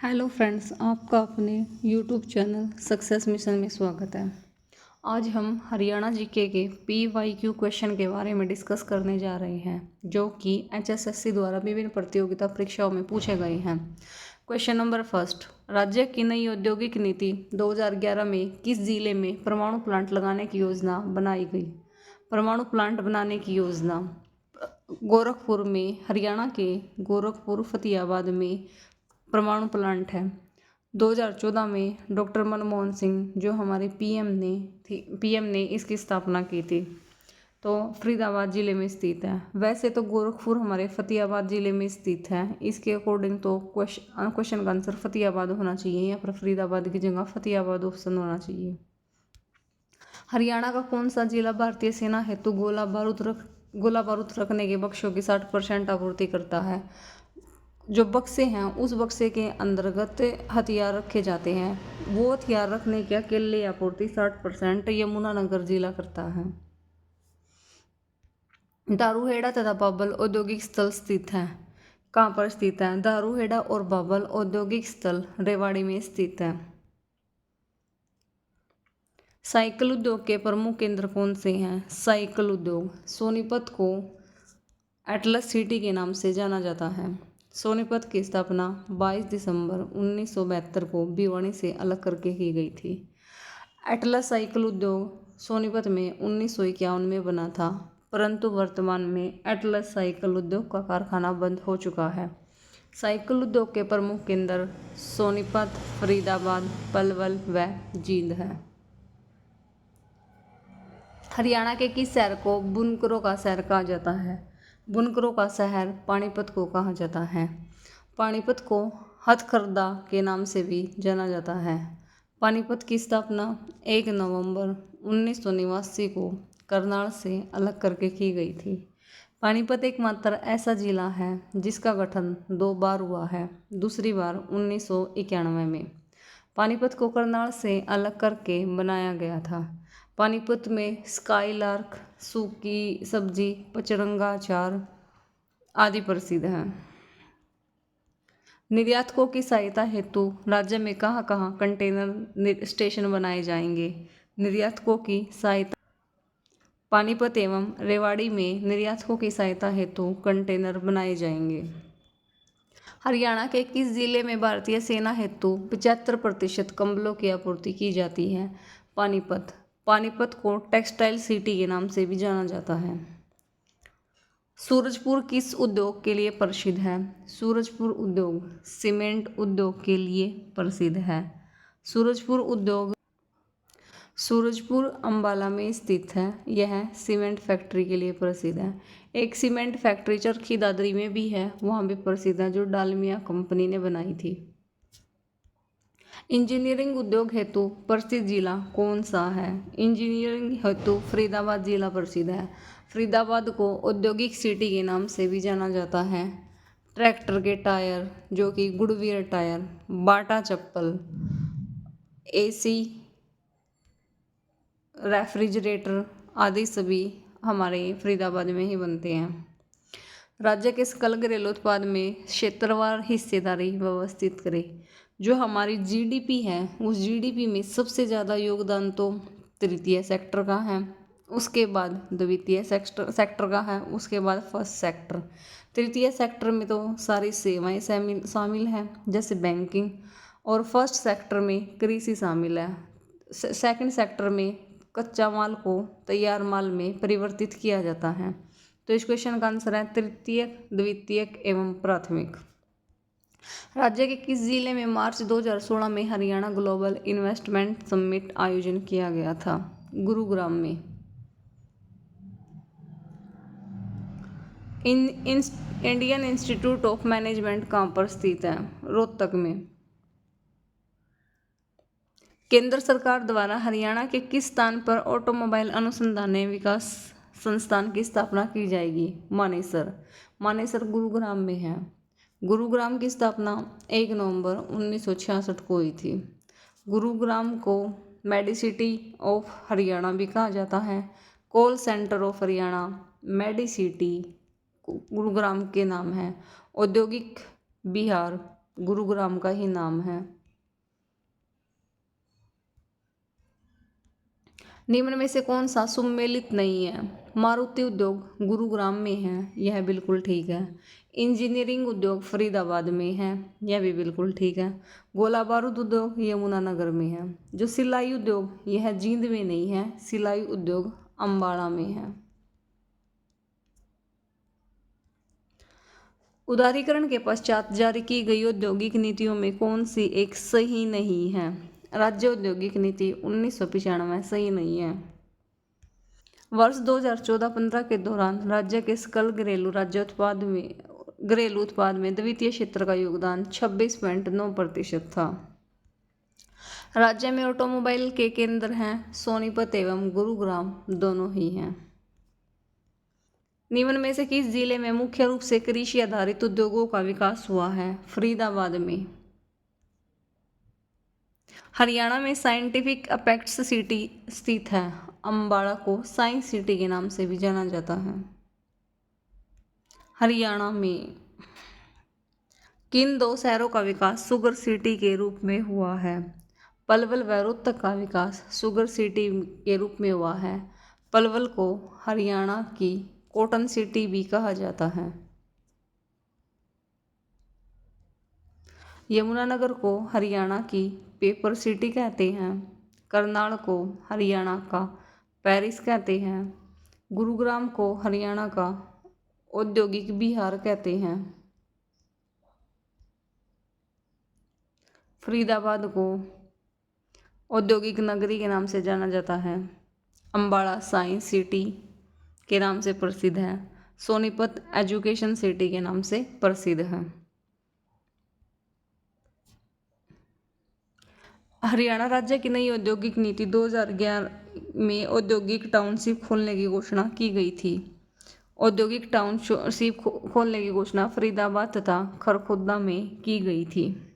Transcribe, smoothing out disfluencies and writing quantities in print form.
Hello friends, आपका अपने YouTube channel success mission में स्वागत है। आज हम हरियाणा जीके के PYQ क्वेश्चन के बारे में डिस्कस करने जा रहे हैं, जो कि HSSC द्वारा विभिन्न प्रतियोगिता परीक्षाओं में पूछे गए हैं। क्वेश्चन नंबर फर्स्ट, राज्य की नई औद्योगिक नीति 2011 में किस जिले में परमाणु प्लांट लगाने की योजना बनाई गई? परमाणु प्लांट बनाने की योजना गोरखपुर में, हरियाणा के गोरखपुर फतेहाबाद में परमाणु प्लांट है। 2014 में डॉक्टर मनमोहन सिंह जो हमारे पीएम ने इसकी स्थापना की थी, तो फरीदाबाद ज़िले में स्थित है। वैसे तो गोरखपुर हमारे फतेहाबाद ज़िले में स्थित है। इसके अकॉर्डिंग तो क्वेश्चन का आंसर फतेहाबाद होना चाहिए, या फिर फरीदाबाद की जगह फतेहाबाद ऑप्शन होना चाहिए। हरियाणा का कौन सा जिला भारतीय सेना हेतु गोला बारूद रखने के बक्सों की 60% आपूर्ति करता है? जो बक्से हैं उस बक्से के अंतर्गत हथियार रखे जाते हैं। वो हथियार रखने की अकेले आपूर्ति 60% यमुनानगर जिला करता है। दारूहेड़ा तथा बाबल औद्योगिक स्थल स्थित है। कहाँ पर स्थित है? दारूहेड़ा और बाबल औद्योगिक स्थल रेवाड़ी में स्थित है। साइकिल उद्योग के प्रमुख केंद्र कौन से हैं? साइकिल उद्योग सोनीपत को एटलस सिटी के नाम से जाना जाता है। सोनीपत की स्थापना 22 दिसंबर 1972 को भिवानी से अलग करके की गई थी। एटलस साइकिल उद्योग सोनीपत में 1951 में बना था, परंतु वर्तमान में एटलस साइकिल उद्योग का कारखाना बंद हो चुका है। साइकिल उद्योग के प्रमुख केंद्र सोनीपत, फरीदाबाद, पलवल व जींद है। हरियाणा के किस शहर को बुनकरों का शहर कहा जाता है? बुनकरों का शहर पानीपत को कहा जाता है। पानीपत को हथकरघा के नाम से भी जाना जाता है। पानीपत की स्थापना 1 नवंबर 1989 को करनाल से अलग करके की गई थी। पानीपत एकमात्र ऐसा जिला है जिसका गठन 2 बार हुआ है। दूसरी बार 1991 में पानीपत को करनाल से अलग करके बनाया गया था। पानीपत में स्काईलार्क, सूखी सब्जी, पचरंगा अचार आदि प्रसिद्ध हैं। निर्यातकों की सहायता हेतु राज्य में कहाँ कहाँ कंटेनर स्टेशन बनाए जाएंगे? निर्यातकों की सहायता पानीपत एवं रेवाड़ी में निर्यातकों की सहायता हेतु कंटेनर बनाए जाएंगे। हरियाणा के किस जिले में भारतीय सेना हेतु 75% कंबलों की आपूर्ति की जाती है? पानीपत। पानीपत को टेक्सटाइल सिटी के नाम से भी जाना जाता है। सूरजपुर किस उद्योग के लिए प्रसिद्ध है? सूरजपुर उद्योग सीमेंट उद्योग के लिए प्रसिद्ध है। सूरजपुर अंबाला में स्थित है। यह सीमेंट फैक्ट्री के लिए प्रसिद्ध है। एक सीमेंट फैक्ट्री चरखी दादरी में भी है, वहाँ भी प्रसिद्ध है, जो डालमिया कंपनी ने बनाई थी। इंजीनियरिंग उद्योग हेतु प्रसिद्ध जिला कौन सा है? इंजीनियरिंग हेतु फरीदाबाद जिला प्रसिद्ध है। फरीदाबाद को औद्योगिक सिटी के नाम से भी जाना जाता है। ट्रैक्टर के टायर जो कि गुडवियर टायर, बाटा चप्पल, AC, रेफ्रिजरेटर आदि सभी हमारे फरीदाबाद में ही बनते हैं। राज्य के सकल घरेलू उत्पाद में क्षेत्रवार हिस्सेदारी व्यवस्थित करें। जो हमारी GDP है उस GDP में सबसे ज़्यादा योगदान तो तृतीय सेक्टर का है, उसके बाद द्वितीय सेक्टर का है, उसके बाद फर्स्ट सेक्टर। तृतीय सेक्टर में तो सारी सेवाएं शामिल हैं, जैसे बैंकिंग, और फर्स्ट सेक्टर में कृषि शामिल है। सेकंड सेक्टर में कच्चा माल को तैयार माल में परिवर्तित किया जाता है। तो इस क्वेश्चन का आंसर है तृतीयक, द्वितीयक एवं प्राथमिक। राज्य के किस जिले में मार्च 2016 में हरियाणा ग्लोबल इन्वेस्टमेंट समिट आयोजन किया गया था? गुरुग्राम में। इंडियन इंस्टीट्यूट ऑफ मैनेजमेंट कहाँ पर स्थित है? रोहतक में। केंद्र सरकार द्वारा हरियाणा के किस स्थान पर ऑटोमोबाइल अनुसंधान एवं विकास संस्थान की स्थापना की जाएगी? मानेसर। मानेसर गुरुग्राम में है। गुरुग्राम की स्थापना 1 नवंबर 1966 को हुई थी। गुरुग्राम को मेडिसिटी ऑफ हरियाणा भी कहा जाता है। Call centre of Haryana Medicity Gurugram के नाम है। औद्योगिक बिहार गुरुग्राम का ही नाम है। निम्न में से कौन सा सुमेलित नहीं है? मारुति उद्योग गुरुग्राम में है, यह बिल्कुल ठीक है। इंजीनियरिंग उद्योग फरीदाबाद में है, यह भी बिल्कुल ठीक है। गोला बारूद उद्योग यमुनानगर में है। जो सिलाई उद्योग यह जींद में नहीं है, सिलाई उद्योग अम्बाड़ा में है। उदारीकरण के पश्चात जारी की गई औद्योगिक नीतियों में कौन सी एक सही नहीं है? राज्य औद्योगिक नीति 1995 सही नहीं है। वर्ष 2014-15 के दौरान राज्य के सकल घरेलू उत्पाद में द्वितीय क्षेत्र का योगदान 26.9% था। राज्य में ऑटोमोबाइल के केंद्र हैं सोनीपत एवं गुरुग्राम दोनों ही हैं। निम्न में से किस जिले में मुख्य रूप से कृषि आधारित उद्योगों का विकास हुआ है? फरीदाबाद में। हरियाणा में साइंटिफिक अपेक्स सिटी स्थित है। अम्बाड़ा को साइंस सिटी के नाम से भी जाना जाता है। हरियाणा में किन दो शहरों का विकास शुगर सिटी के रूप में हुआ है? पलवल व रोहतक का विकास शुगर सिटी के रूप में हुआ है। पलवल को हरियाणा की कॉटन सिटी भी कहा जाता है। यमुनानगर को हरियाणा की पेपर सिटी कहते हैं। करनाल को हरियाणा का पेरिस कहते हैं। गुरुग्राम को हरियाणा का औद्योगिक बिहार कहते हैं। फरीदाबाद को औद्योगिक नगरी के नाम से जाना जाता है। अम्बाड़ा साइंस सिटी के नाम से प्रसिद्ध है। सोनीपत एजुकेशन सिटी के नाम से प्रसिद्ध है। हरियाणा राज्य की नई औद्योगिक नीति 2011 में औद्योगिक टाउनशिप खोलने की घोषणा की गई थी। औद्योगिक टाउनशिप खोलने की घोषणा फरीदाबाद तथा खरखोदा में की गई थी।